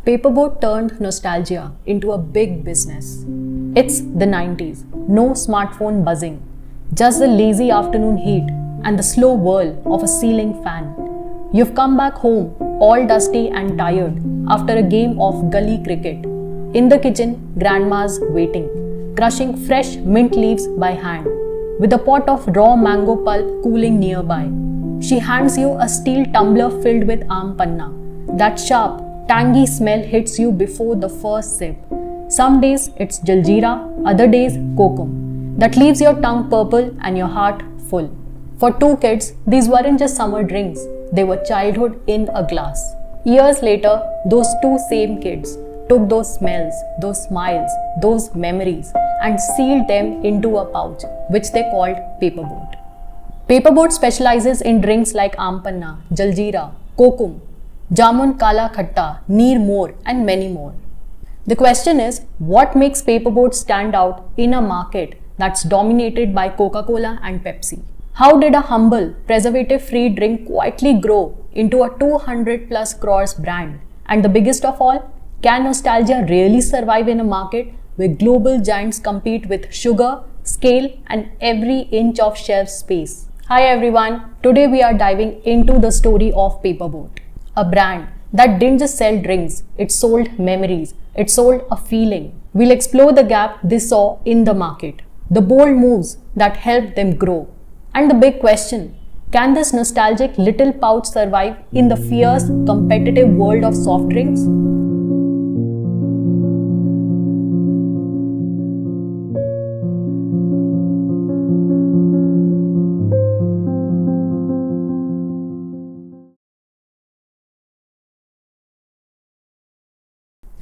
Paperboat turned nostalgia into a big business. It's the 90s, no smartphone buzzing, just the lazy afternoon heat and the slow whirl of a ceiling fan. You've come back home all dusty and tired after a game of gully cricket. In the kitchen, grandma's waiting, crushing fresh mint leaves by hand, with a pot of raw mango pulp cooling nearby. She hands you a steel tumbler filled with aam panna. That sharp, tangy smell hits you before the first sip. Some days it's jaljeera, other days kokum. That leaves your tongue purple and your heart full. For two kids, these weren't just summer drinks, they were childhood in a glass. Years later, those two same kids took those smells, those smiles, those memories and sealed them into a pouch, which they called Paperboat. Paperboat specializes in drinks like aam panna, jaljeera, kokum, Jamun Kala Khatta, Neer More and many more. The question is, what makes Paperboat stand out in a market that's dominated by Coca-Cola and Pepsi? How did a humble, preservative-free drink quietly grow into a 200 plus crores brand? And the biggest of all, can nostalgia really survive in a market where global giants compete with sugar, scale and every inch of shelf space? Hi everyone, today we are diving into the story of Paperboat. A brand that didn't just sell drinks, it sold memories, it sold a feeling. We'll explore the gap they saw in the market, the bold moves that helped them grow, and the big question, can this nostalgic little pouch survive in the fierce, competitive world of soft drinks?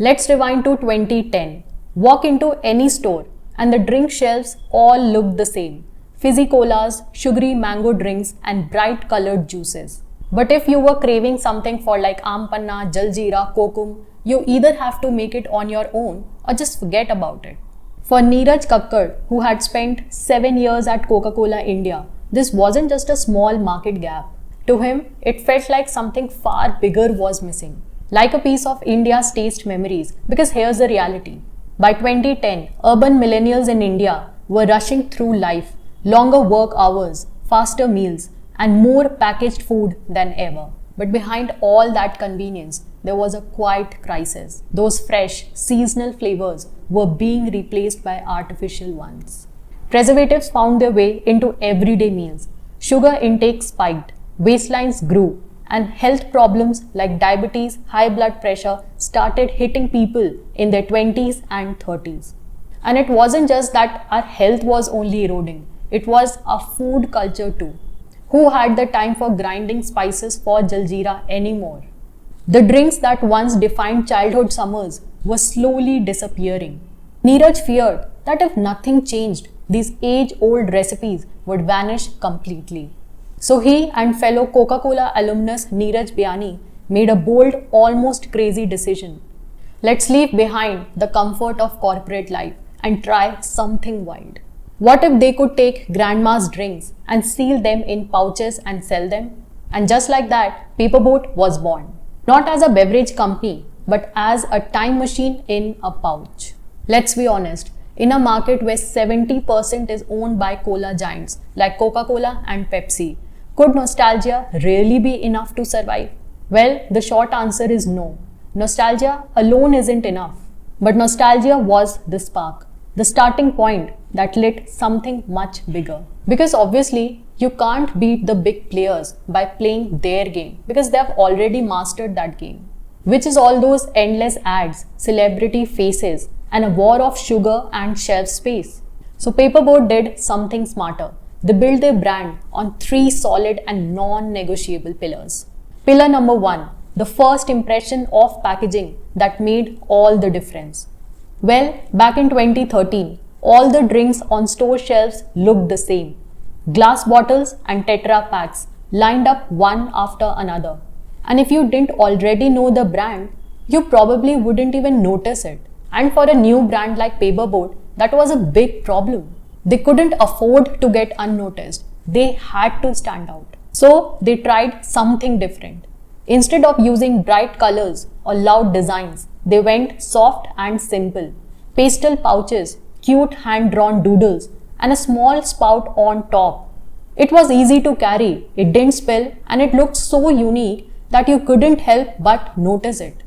Let's rewind to 2010. Walk into any store and the drink shelves all looked the same. Fizzy colas, sugary mango drinks and bright colored juices. But if you were craving something for like aam panna, jaljeera, kokum, you either have to make it on your own or just forget about it. For Neeraj Kakkar, who had spent 7 years at Coca-Cola India, this wasn't just a small market gap. To him, it felt like something far bigger was missing. Like a piece of India's taste memories, because here's the reality. By 2010, urban millennials in India were rushing through life, longer work hours, faster meals, and more packaged food than ever. But behind all that convenience, there was a quiet crisis. Those fresh, seasonal flavors were being replaced by artificial ones. Preservatives found their way into everyday meals. Sugar intake spiked, waistlines grew, and health problems like diabetes, high blood pressure started hitting people in their 20s and 30s. And it wasn't just that our health was only eroding, it was a food culture too. Who had the time for grinding spices for jaljeera anymore? The drinks that once defined childhood summers were slowly disappearing. Neeraj feared that if nothing changed, these age-old recipes would vanish completely. So he and fellow Coca-Cola alumnus Neeraj Biyani made a bold, almost crazy decision. Let's leave behind the comfort of corporate life and try something wild. What if they could take grandma's drinks and seal them in pouches and sell them? And just like that, Paperboat was born. Not as a beverage company, but as a time machine in a pouch. Let's be honest, in a market where 70% is owned by cola giants like Coca-Cola and Pepsi, could nostalgia really be enough to survive? Well, the short answer is no. Nostalgia alone isn't enough. But nostalgia was the spark, the starting point that lit something much bigger. Because obviously, you can't beat the big players by playing their game because they've already mastered that game. Which is all those endless ads, celebrity faces, and a war of sugar and shelf space. So Paperboat did something smarter. They built their brand on 3 solid and non-negotiable pillars. Pillar number 1, the first impression of packaging that made all the difference. Well, back in 2013, all the drinks on store shelves looked the same. Glass bottles and Tetra packs lined up one after another. And if you didn't already know the brand, you probably wouldn't even notice it. And for a new brand like Paperboat, that was a big problem. They couldn't afford to get unnoticed. They had to stand out. So they tried something different. Instead of using bright colors or loud designs, they went soft and simple. Pastel pouches, cute hand-drawn doodles, and a small spout on top. It was easy to carry, it didn't spill, and it looked so unique that you couldn't help but notice it.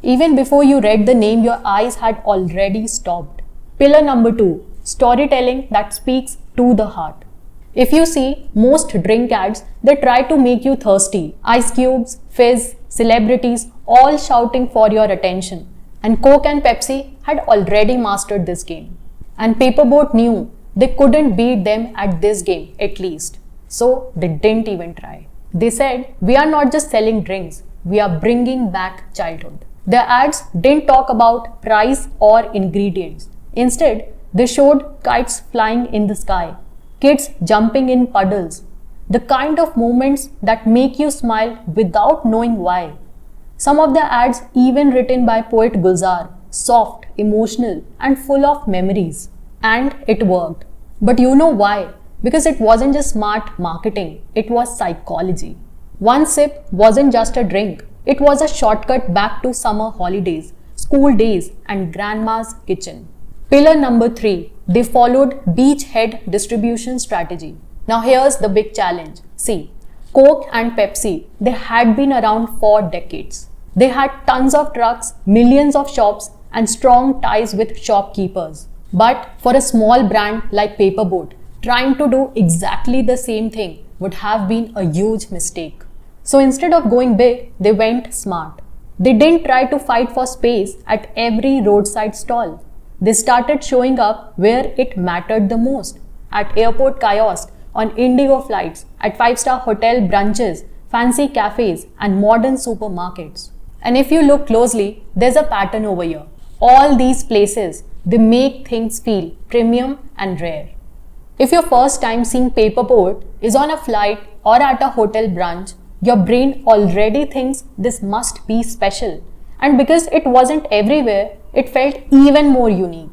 Even before you read the name, your eyes had already stopped. Pillar number 2, storytelling that speaks to the heart. If you see most drink ads, they try to make you thirsty. Ice cubes, fizz, celebrities, all shouting for your attention. And Coke and Pepsi had already mastered this game. And Paperboat knew they couldn't beat them at this game, at least. So they didn't even try. They said, we are not just selling drinks, we are bringing back childhood. Their ads didn't talk about price or ingredients. Instead, they showed kites flying in the sky, kids jumping in puddles, the kind of moments that make you smile without knowing why. Some of the ads even written by poet Gulzar, soft, emotional, and full of memories. And it worked. But you know why? Because it wasn't just smart marketing, it was psychology. One sip wasn't just a drink, it was a shortcut back to summer holidays, school days, and grandma's kitchen. Pillar number 3, they followed beachhead distribution strategy. Now here's the big challenge. See, Coke and Pepsi, they had been around for decades. They had tons of trucks, millions of shops, and strong ties with shopkeepers. But for a small brand like Paperboat, trying to do exactly the same thing would have been a huge mistake. So instead of going big, they went smart. They didn't try to fight for space at every roadside stall. They started showing up where it mattered the most. At airport kiosks, on Indigo flights, at 5-star hotel brunches, fancy cafes, and modern supermarkets. And if you look closely, there's a pattern over here. All these places, they make things feel premium and rare. If your first time seeing Paperboat is on a flight or at a hotel brunch, your brain already thinks this must be special. And because it wasn't everywhere, it felt even more unique.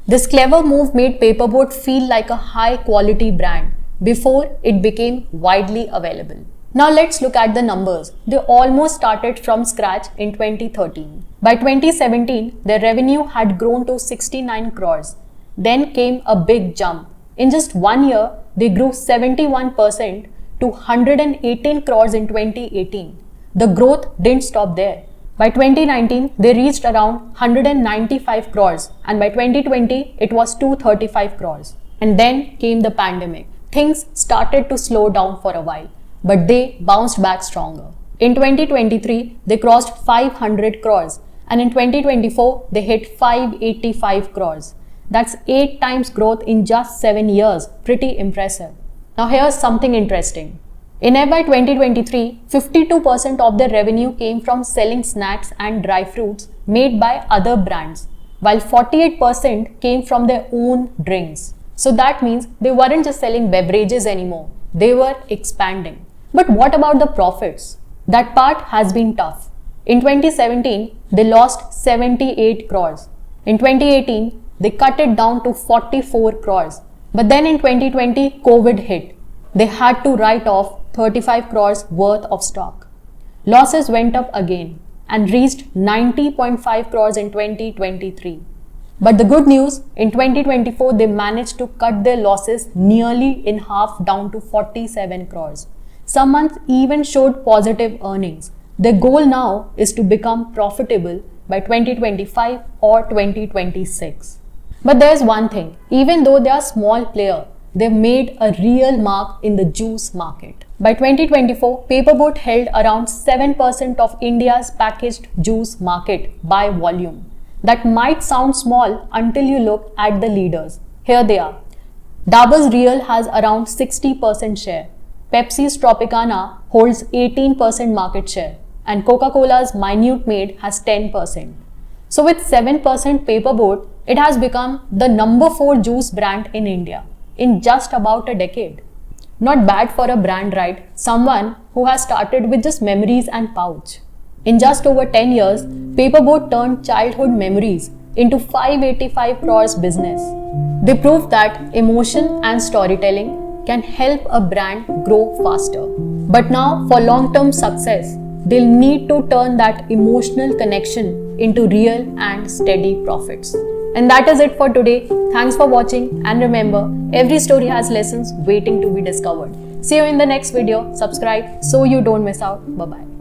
This clever move made Paperboat feel like a high-quality brand before it became widely available. Now let's look at the numbers. They almost started from scratch in 2013. By 2017, their revenue had grown to 69 crores. Then came a big jump. In just 1 year, they grew 71% to 118 crores in 2018. The growth didn't stop there. By 2019, they reached around 195 crores, and by 2020, it was 235 crores. And then came the pandemic. Things started to slow down for a while, but they bounced back stronger. In 2023, they crossed 500 crores, and in 2024, they hit 585 crores. That's 8 times growth in just 7 years. Pretty impressive. Now here's something interesting. In FY 2023, 52% of their revenue came from selling snacks and dry fruits made by other brands, while 48% came from their own drinks. So that means they weren't just selling beverages anymore, they were expanding. But what about the profits? That part has been tough. In 2017, they lost 78 crores. In 2018, they cut it down to 44 crores. But then in 2020, COVID hit. They had to write off 35 crores worth of stock. Losses went up again and reached 90.5 crores in 2023. But the good news, in 2024, they managed to cut their losses nearly in half down to 47 crores. Some months even showed positive earnings. Their goal now is to become profitable by 2025 or 2026. But there's one thing, even though they are a small player, they've made a real mark in the juice market. By 2024, Paperboat held around 7% of India's packaged juice market by volume. That might sound small until you look at the leaders. Here they are. Dabur's Real has around 60% share. Pepsi's Tropicana holds 18% market share. And Coca-Cola's Minute Maid has 10%. So with 7% Paperboat, it has become the number 4 juice brand in India in just about a decade. Not bad for a brand, right? Someone who has started with just memories and pouch. In just over 10 years, Paperboat turned childhood memories into 585 crores business. They proved that emotion and storytelling can help a brand grow faster. But now for long-term success, they'll need to turn that emotional connection into real and steady profits. And that is it for today. Thanks for watching, and remember, every story has lessons waiting to be discovered. See you in the next video. Subscribe so you don't miss out. Bye bye.